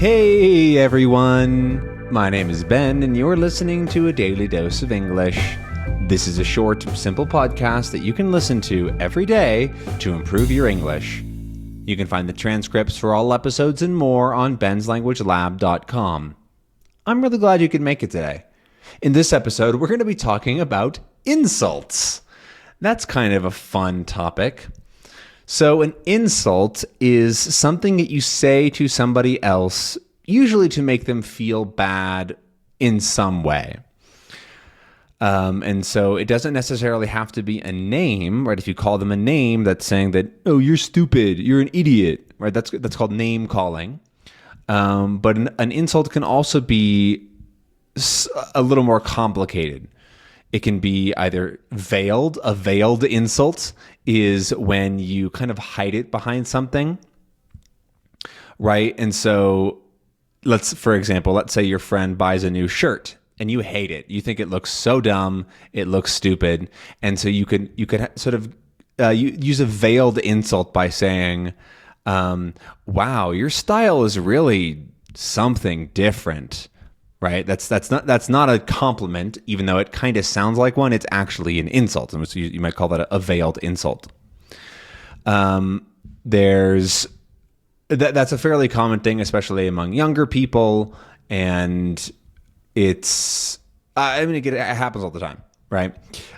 Hey everyone, my name is Ben and you're listening to A Daily Dose of English. This is a short, simple podcast that you can listen to every day to improve your English. You can find the transcripts for all episodes and more on benslanguagelab.com. I'm really glad you could make it today. In this episode, we're going to be talking about insults. That's kind of a fun topic. So an insult is something that you say to somebody else, usually to make them feel bad in some way. And so it doesn't necessarily have to be a name, right? If you call them a name, that's saying that, oh, you're stupid, you're an idiot, right? That's called name calling. But an insult can also be a little more complicated. It can be either veiled. A veiled insult is when you kind of hide it behind something, right? And so for example, let's say your friend buys a new shirt and you hate it. You think it looks so dumb, it looks stupid. And so you could sort of use a veiled insult by saying, wow, your style is really something different. Right? That's not a compliment, even though it kind of sounds like one. It's actually an insult. And so you might call that a veiled insult. That's a fairly common thing, especially among younger people. And it happens all the time, right?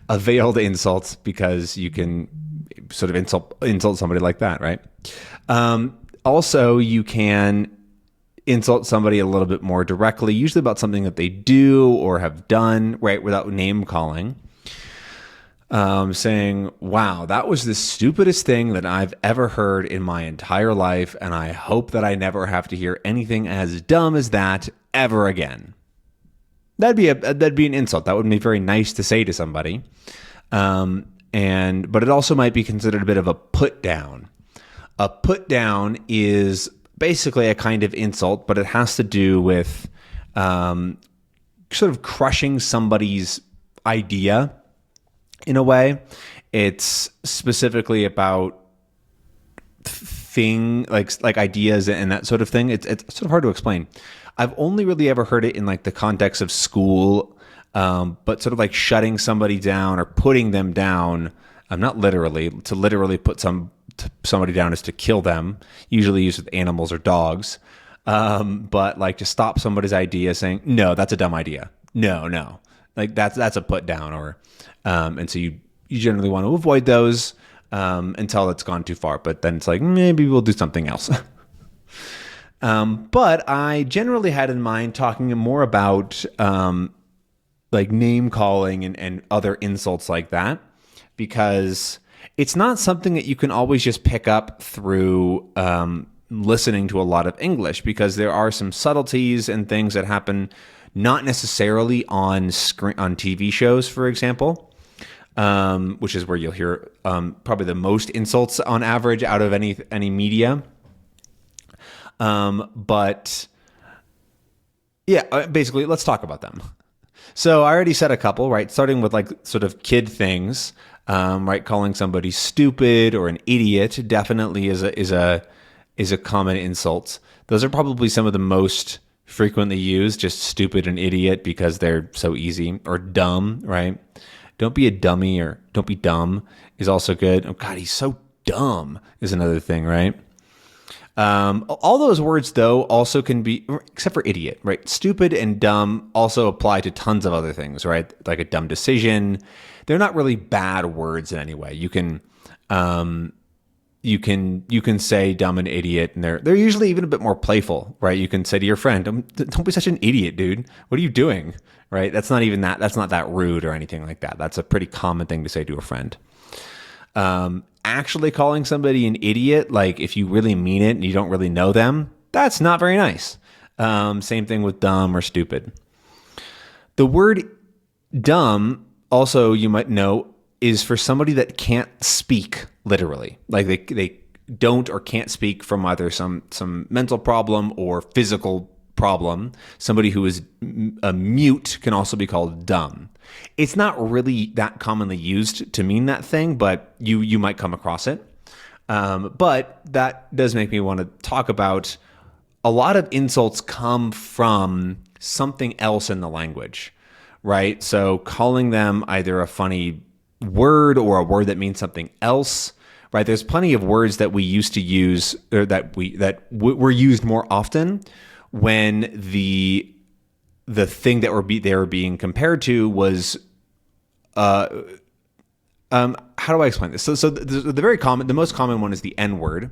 A veiled insult because you can sort of insult somebody like that, right? Also, you can insult somebody a little bit more directly, usually about something that they do or have done, right, without name calling. Saying, wow, that was the stupidest thing that I've ever heard in my entire life, and I hope that I never have to hear anything as dumb as that ever again. That'd be an insult. That would be very nice to say to somebody. But it also might be considered a bit of a put down. A put down is basically a kind of insult, but it has to do with sort of crushing somebody's idea in a way. It's specifically about like ideas and that sort of thing. It's sort of hard to explain. I've only really ever heard it in like the context of school, but sort of like shutting somebody down or putting them down. Not literally. To literally put somebody down is to kill them, usually used with animals or dogs. But like to stop somebody's idea, saying, no, that's a dumb idea. No. Like that's a put down, or and so you generally want to avoid those until it's gone too far. But then it's like, maybe we'll do something else. But I generally had in mind talking more about like name calling and other insults like that, because it's not something that you can always just pick up through listening to a lot of English, because there are some subtleties and things that happen not necessarily on TV shows, for example, which is where you'll hear probably the most insults on average out of any media. But yeah, basically, let's talk about them. So I already said a couple, right? Starting with like sort of kid things. Right, calling somebody stupid or an idiot definitely is a common insult. Those are probably some of the most frequently used, just stupid and idiot, because they're so easy. Or dumb, right? Don't be a dummy, or don't be dumb is also good. Oh God, he's so dumb is another thing, right? All those words, though, also can be, except for idiot, right? Stupid and dumb also apply to tons of other things, right? Like a dumb decision. They're not really bad words in any way. You can say dumb and idiot, and they're usually even a bit more playful, right? You can say to your friend, "Don't be such an idiot, dude. What are you doing?" Right? That's not that rude or anything like that. That's a pretty common thing to say to a friend. Actually calling somebody an idiot, like if you really mean it and you don't really know them, that's not very nice. Same thing with dumb or stupid. The word dumb, also, you might know, is for somebody that can't speak literally. Like they don't or can't speak from either some mental problem or physical problem. Somebody who is a mute can also be called dumb. It's not really that commonly used to mean that thing, but you might come across it. But that does make me want to talk about a lot of insults come from something else in the language, right? So calling them either a funny word or a word that means something else, right? There's plenty of words that we used to use, or that were used more often when the thing that they were being compared to was how do I explain this? So the most common one is the N word,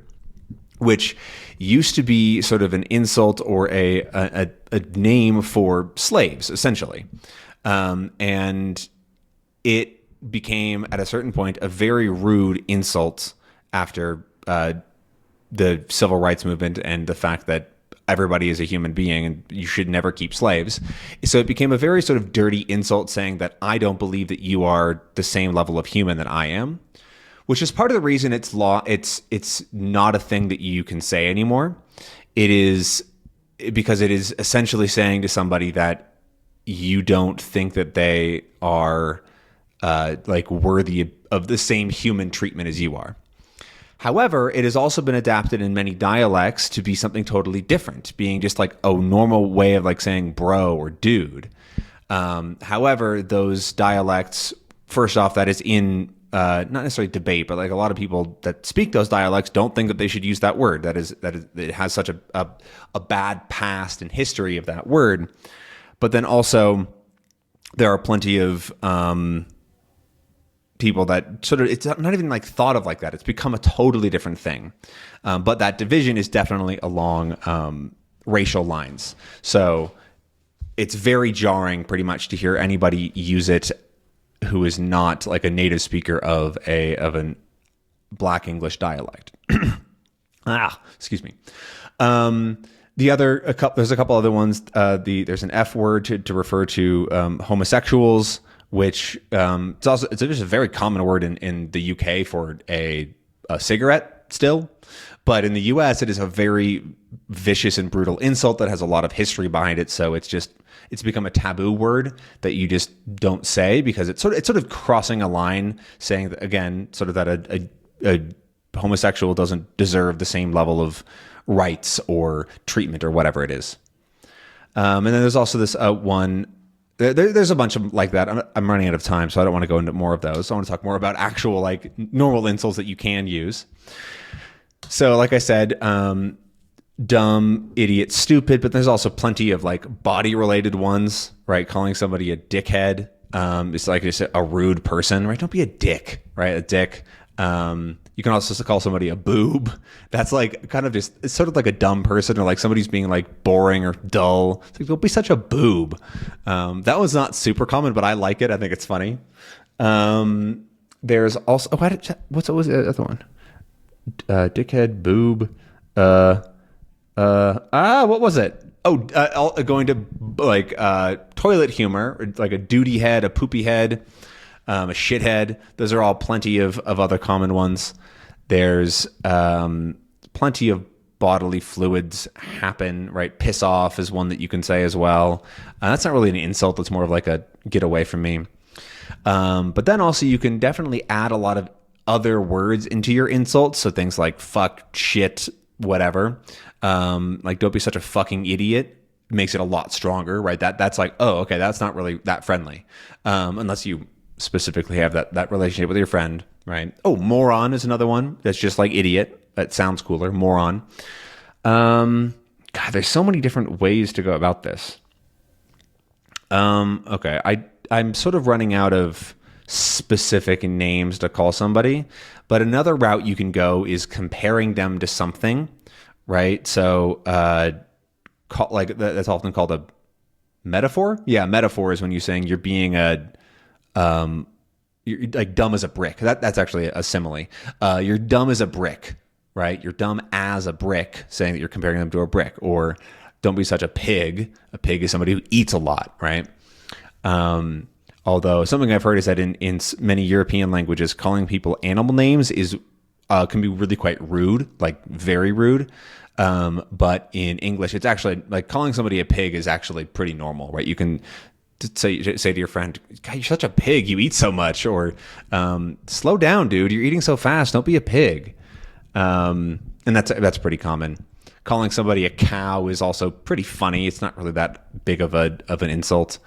which used to be sort of an insult or a name for slaves, essentially, and it became at a certain point a very rude insult after the civil rights movement and the fact that everybody is a human being and you should never keep slaves. So it became a very sort of dirty insult saying that I don't believe that you are the same level of human that I am, which is part of the reason it's not a thing that you can say anymore. It is because it is essentially saying to somebody that you don't think that they are like worthy of the same human treatment as you are. However, it has also been adapted in many dialects to be something totally different, being just like a normal way of like saying bro or dude. However, those dialects, first off, that is in not necessarily debate, but like a lot of people that speak those dialects don't think that they should use that word. That is it has such a bad past and history of that word. But then also there are plenty of people that sort of, it's not even like thought of like that. It's become a totally different thing. But that division is definitely along racial lines. So it's very jarring pretty much to hear anybody use it who is not like a native speaker of an Black English dialect. Excuse me. There's a couple other ones. There's an F word to refer to homosexuals, which it's just a very common word in the UK for a cigarette still. But in the US, it is a very vicious and brutal insult that has a lot of history behind it. So it's become a taboo word that you just don't say because it's sort of crossing a line, saying that, again, sort of that a homosexual doesn't deserve the same level of rights or treatment or whatever it is. And then there's also this one. There's a bunch of like that. I'm running out of time, so I don't want to go into more of those. I want to talk more about actual like normal insults that you can use. So like I said, dumb, idiot, stupid, but there's also plenty of like body related ones, right? Calling somebody a dickhead. It's like just a rude person, right? Don't be a dick, right? A dick. You can also call somebody a boob. That's like kind of just, it's sort of like a dumb person or like somebody's being like boring or dull. It's like, don't be such a boob. That was not super common, but I like it. I think it's funny. There's also, what was the other one? Dickhead, boob. What was it? Going to like toilet humor, or like a duty head, a poopy head. A shithead. Those are all plenty of other common ones. There's plenty of bodily fluids happen, right? Piss off is one that you can say as well. That's not really an insult. That's more of like a get away from me. But then also you can definitely add a lot of other words into your insults. So things like fuck, shit, whatever. Like don't be such a fucking idiot makes it a lot stronger, right? That's like, oh, okay, that's not really that friendly. Unless you specifically have that relationship with your friend, right? Oh, moron is another one that's just like idiot. That sounds cooler, moron. God, there's so many different ways to go about this. Okay, I'm sort of running out of specific names to call somebody, but another route you can go is comparing them to something, right? So, like that's often called a metaphor. Yeah, metaphor is when you're saying you're being you're like dumb as a brick. That's actually a simile. You're dumb as a brick, right? You're dumb as a brick, saying that you're comparing them to a brick. Or don't be such a pig. A pig is somebody who eats a lot, right? Although something I've heard is that in many European languages, calling people animal names can be really quite rude, like very rude. But in English, it's actually like calling somebody a pig is actually pretty normal, right? You can say to your friend, God, you're such a pig, you eat so much, or slow down, dude, you're eating so fast, don't be a pig. And that's pretty common. Calling somebody a cow is also pretty funny. It's not really that big of an insult.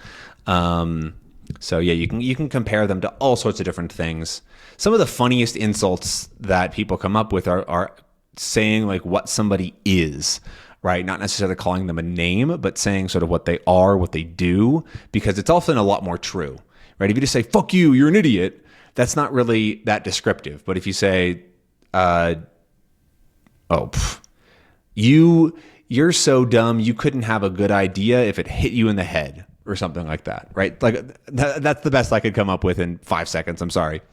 So yeah, you can compare them to all sorts of different things. Some of the funniest insults that people come up with are saying like what somebody is, right? Not necessarily calling them a name, but saying sort of what they are, what they do, because it's often a lot more true, right? If you just say, fuck you, you're an idiot, that's not really that descriptive. But if you say, you're so dumb, you couldn't have a good idea if it hit you in the head, or something like that, right? Like that's the best I could come up with in 5 seconds. I'm sorry,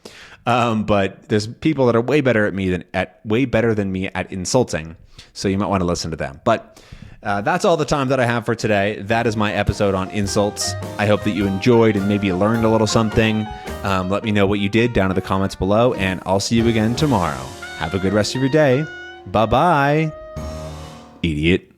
but there's people that are way better than me at insulting, so you might want to listen to them. But that's all the time that I have for today. That is my episode on insults. I hope that you enjoyed and maybe learned a little something. Let me know what you did down in the comments below, and I'll see you again tomorrow. Have a good rest of your day. Bye bye, idiot.